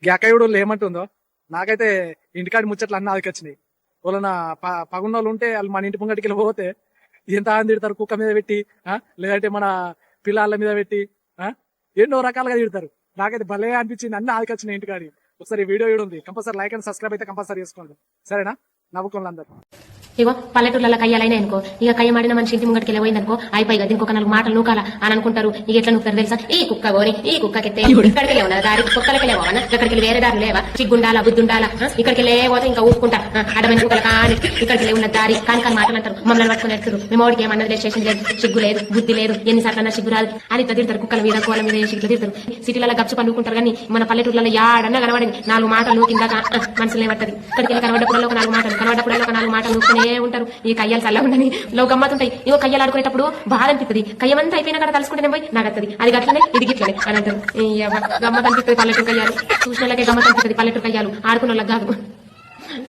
గ్యాకయుడు ఏమంటుందో నాకైతే ఇంటికాడి ముచ్చట్లు అన్నీ ఆదికొచ్చినాయి. వాళ్ళ పగున్నోళ్ళు ఉంటే వాళ్ళు మన ఇంటి ముంగటికి వెళ్ళి పోతే ఎంత ఆని తిడతారు, కుక్క మీద పెట్టి లేదంటే మన పిల్లల మీద పెట్టి ఎన్నో రకాలుగా తిడతారు. నాకైతే భలే అనిపించింది, అన్ని ఆదికొచ్చినాయి ఇంటికాడి. ఒకసారి ఈ వీడియో ఉంది, కంపల్సరీ లైక్ అండ్ సబ్స్క్రైబ్ అయితే కంపల్సరీ చేసుకోండి, సరేనా? నవ్వుకోండి అందరు. ఇగో పల్లెటూళ్ళ కయ్యాలైనా అనుకో, ఇక కయ్య మాడిన మనిషి ఇంటి ముంగటికి వెళ్ళి అనుకో, అయిపోయి దీనికి ఒక 4 మాటలు నూకాలా అని అనుకుంటారు. ఇక ఎట్లా నూకుతారు తెలుసా? ఈ కుక్క గోని, ఈ కుక్కకెత్తే ఇక్కడికి లేవనా దారి, కుక్కలకి లేవా, ఇక్కడికి వేరే దారి లేవా, సిగ్గుండాలా బుద్ధుండాలా, ఇక్కడికి లేకపోతే ఇంకా ఊరుకుంటా అడమని కుక్కల కానీ ఇక్కడికి ఉన్న దారి కాని మాటలు అంటారు. మమ్మల్ని పట్టుకుని ఎత్తురు. మేము ఓడికి ఏమన్నది లేదు, స్టేషన్ లేదు, సిగ్గు లేదు, బుద్ధి లేదు, ఎన్నిసార్లు సిగ్గు రాదు అని తిడతారు. కుక్కల మీద కోల మీద సిగ్గులు తిడతారు. సిటీలలో గప్చు పండుకుంటారు కానీ మన పల్లెటూళ్ళలో యాడన్నా కనబడింది 4 మాటలు కింద మనసులు ఏమట్టది. ఇక్కడికి వెళ్ళి కనబడ్డప్పుడు 4 మాటలు, కనబడ్డప్పుడు 4 మాటలు నూసుకునే ఉంటారు. ఈ కయ్యాలు చల్ల ఉండని లో గమ్మతుంటాయి. ఇంకో కయ్యాలు ఆడుకునేటప్పుడు బాధ అనిపిస్తుంది. కయ్యమంతా అయిపోయినా కదా తలుసుకుంటే పోయి నాకు వస్తుంది, అది గట్లనే ఇది గిట్లనే అని అంటారు. గమ్మత్ అనిపిస్తుంది పల్లెటూరు కయ్యాలు. చూసిన వాళ్ళకే గమ్మత్ అనిపిస్తుంది పల్లెటూరు కయ్యాలు, ఆడుకున్న వాళ్ళకి కాదు.